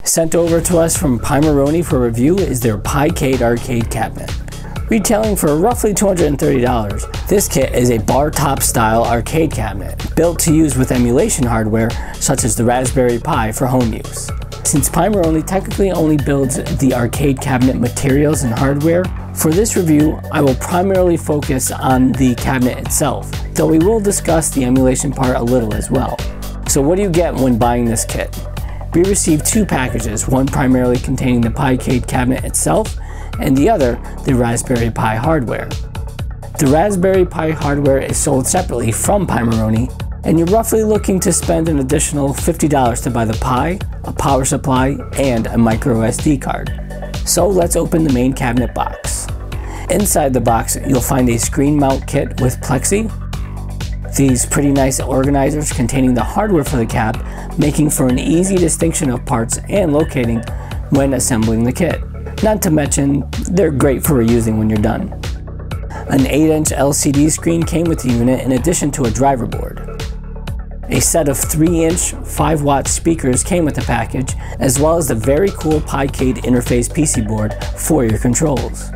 Sent over to us from Pimoroni for review is their Picade arcade cabinet. Retailing for roughly $230, this kit is a bar-top style arcade cabinet, built to use with emulation hardware such as the Raspberry Pi for home use. Since Pimoroni technically only builds the arcade cabinet materials and hardware, for this review I will primarily focus on the cabinet itself, though we will discuss the emulation part a little as well. So what do you get when buying this kit? We received two packages, one primarily containing the Picade cabinet itself, and the other, the Raspberry Pi hardware. The Raspberry Pi hardware is sold separately from Pimoroni, and you're roughly looking to spend an additional $50 to buy the Pi, a power supply, and a micro SD card. So let's open the main cabinet box. Inside the box, you'll find a screen mount kit with plexi, these pretty nice organizers containing the hardware for the cab, making for an easy distinction of parts and locating when assembling the kit. Not to mention, they're great for reusing when you're done. An 8-inch LCD screen came with the unit in addition to a driver board. A set of 3-inch 5-watt speakers came with the package, as well as the very cool Picade interface PC board for your controls.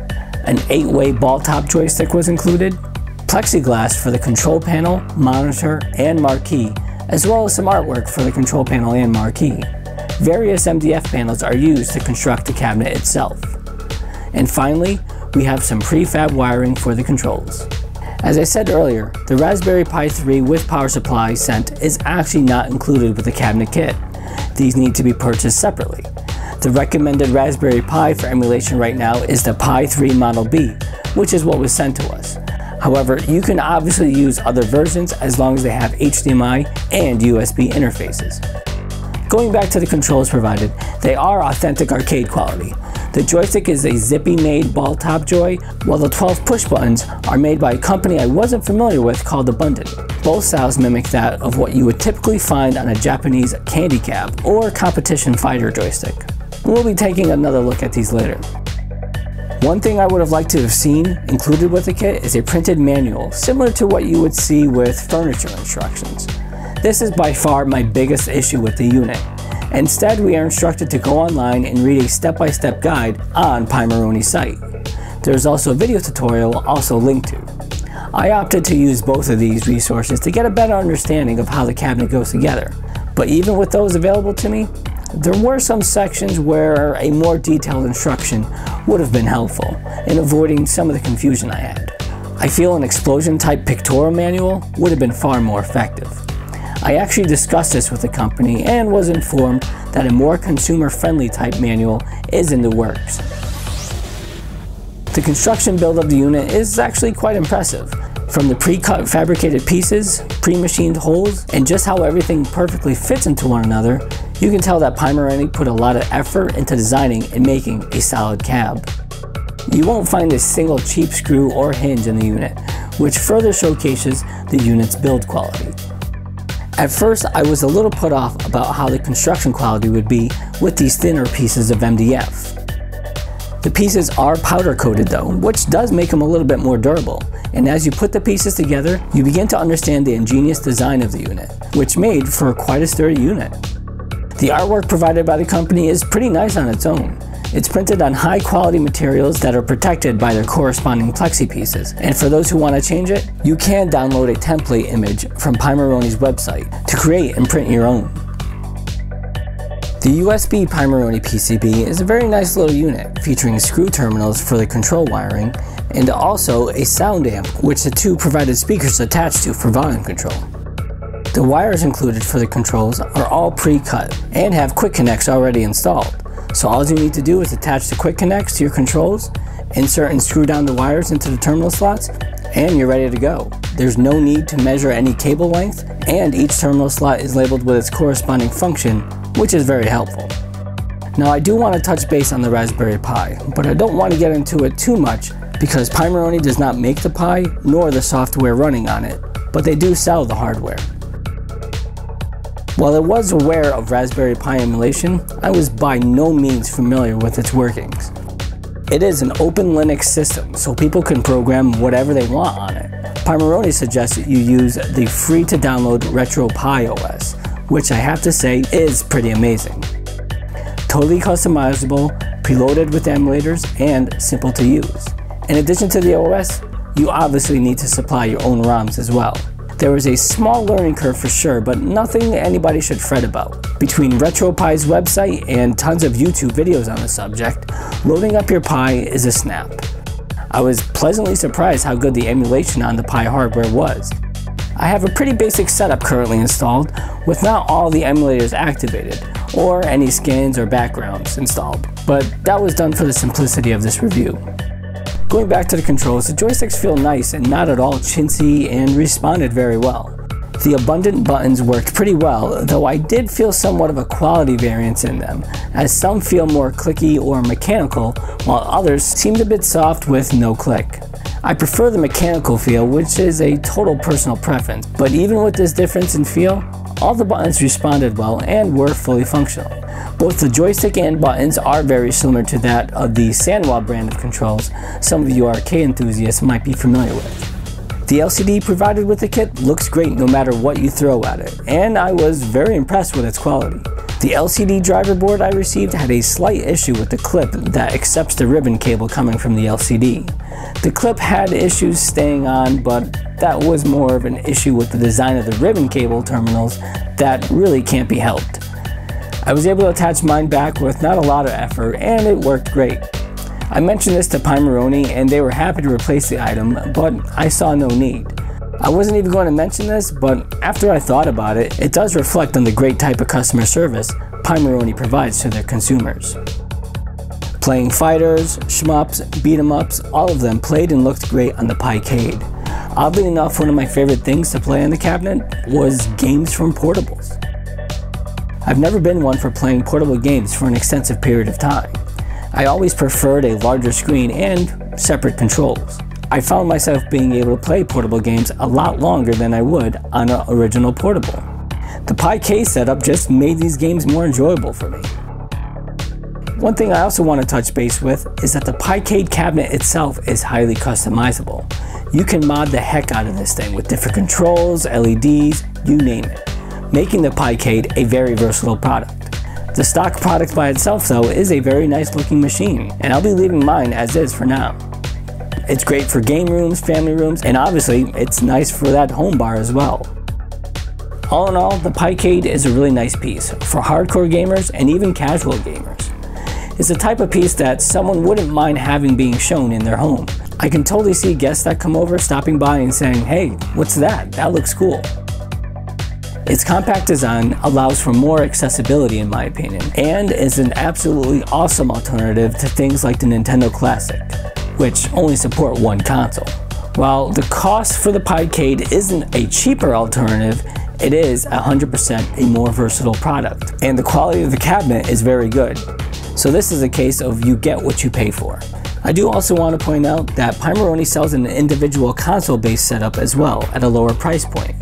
An 8-way ball-top joystick was included, plexiglass for the control panel, monitor, and marquee, as well as some artwork for the control panel and marquee. Various MDF panels are used to construct the cabinet itself. And finally, we have some prefab wiring for the controls. As I said earlier, the Raspberry Pi 3 with power supply sent is actually not included with the cabinet kit. These need to be purchased separately. The recommended Raspberry Pi for emulation right now is the Pi 3 Model B, which is what was sent to us. However, you can obviously use other versions as long as they have HDMI and USB interfaces. Going back to the controls provided, they are authentic arcade quality. The joystick is a Zippy-made ball-top joy, while the 12 push buttons are made by a company I wasn't familiar with called Abundant. Both styles mimic that of what you would typically find on a Japanese candy cab or competition fighter joystick. We'll be taking another look at these later. One thing I would have liked to have seen included with the kit is a printed manual, similar to what you would see with furniture instructions. This is by far my biggest issue with the unit. Instead, we are instructed to go online and read a step-by-step guide on Pimoroni's site. There's also a video tutorial also linked to. I opted to use both of these resources to get a better understanding of how the cabinet goes together. But even with those available to me, there were some sections where a more detailed instruction would have been helpful in avoiding some of the confusion I had. I feel an explosion-type pictorial manual would have been far more effective. I actually discussed this with the company and was informed that a more consumer-friendly type manual is in the works. The construction build of the unit is actually quite impressive. From the pre-cut fabricated pieces, pre-machined holes, and just how everything perfectly fits into one another, you can tell that Pimoroni put a lot of effort into designing and making a solid cab. You won't find a single cheap screw or hinge in the unit, which further showcases the unit's build quality. At first, I was a little put off about how the construction quality would be with these thinner pieces of MDF. The pieces are powder coated though, which does make them a little bit more durable, and as you put the pieces together, you begin to understand the ingenious design of the unit, which made for quite a sturdy unit. The artwork provided by the company is pretty nice on its own. It's printed on high quality materials that are protected by their corresponding plexi pieces, and for those who want to change it, you can download a template image from Pimoroni's website to create and print your own. The USB Primary PCB is a very nice little unit featuring screw terminals for the control wiring and also a sound amp which the two provided speakers attached to for volume control. The wires included for the controls are all pre-cut and have quick connects already installed. So all you need to do is attach the quick connects to your controls, insert and screw down the wires into the terminal slots, and you're ready to go. There's no need to measure any cable length, and each terminal slot is labeled with its corresponding function, which is very helpful. Now I do want to touch base on the Raspberry Pi, but I don't want to get into it too much because Pimoroni does not make the Pi nor the software running on it, but they do sell the hardware. While I was aware of Raspberry Pi emulation, I was by no means familiar with its workings. It is an open Linux system, so people can program whatever they want on it. Pimoroni suggests that you use the free to download Retroware OS, which I have to say is pretty amazing. totally customizable, preloaded with emulators, and simple to use. In addition to the OS, you obviously need to supply your own ROMs as well. There was a small learning curve for sure, but nothing anybody should fret about. Between RetroPie's website and tons of YouTube videos on the subject, loading up your Pi is a snap. I was pleasantly surprised how good the emulation on the Pi hardware was. I have a pretty basic setup currently installed, with not all the emulators activated, or any skins or backgrounds installed, but that was done for the simplicity of this review. Going back to the controls, the joysticks feel nice and not at all chintzy and responded very well. The abundant buttons worked pretty well, though I did feel somewhat of a quality variance in them, as some feel more clicky or mechanical, while others seemed a bit soft with no click. I prefer the mechanical feel, which is a total personal preference, but even with this difference in feel, all the buttons responded well and were fully functional. Both the joystick and buttons are very similar to that of the Sanwa brand of controls some of you arcade enthusiasts might be familiar with. The LCD provided with the kit looks great no matter what you throw at it, and I was very impressed with its quality. The LCD driver board I received had a slight issue with the clip that accepts the ribbon cable coming from the LCD. The clip had issues staying on, but that was more of an issue with the design of the ribbon cable terminals that really can't be helped. I was able to attach mine back with not a lot of effort, and it worked great. I mentioned this to Pimoroni and they were happy to replace the item, but I saw no need. I wasn't even going to mention this, but after I thought about it, it does reflect on the great type of customer service Pimoroni provides to their consumers. Playing fighters, shmups, beat-em-ups, all of them played and looked great on the Picade. Oddly enough, one of my favorite things to play on the cabinet was games from portables. I've never been one for playing portable games for an extensive period of time. I always preferred a larger screen and separate controls. I found myself being able to play portable games a lot longer than I would on an original portable. The Picade setup just made these games more enjoyable for me. One thing I also want to touch base with is that the Picade cabinet itself is highly customizable. You can mod the heck out of this thing with different controls, LEDs, you name it, making the Picade a very versatile product. The stock product by itself though is a very nice looking machine, and I'll be leaving mine as is for now. It's great for game rooms, family rooms, and obviously it's nice for that home bar as well. All in all, the Picade is a really nice piece for hardcore gamers and even casual gamers. It's the type of piece that someone wouldn't mind having being shown in their home. I can totally see guests that come over stopping by and saying, "Hey, what's that? That looks cool." Its compact design allows for more accessibility in my opinion, and is an absolutely awesome alternative to things like the Nintendo Classic, which only support one console. While the cost for the Picade isn't a cheaper alternative, it is 100% a more versatile product, and the quality of the cabinet is very good. So this is a case of you get what you pay for. I do also want to point out that Pimoroni sells an individual console-based setup as well at a lower price point.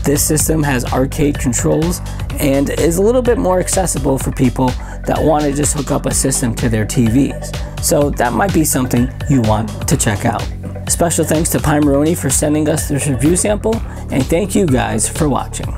This system has arcade controls and is a little bit more accessible for people that want to just hook up a system to their TVs. So that might be something you want to check out. Special thanks to Pimoroni for sending us this review sample, and thank you guys for watching.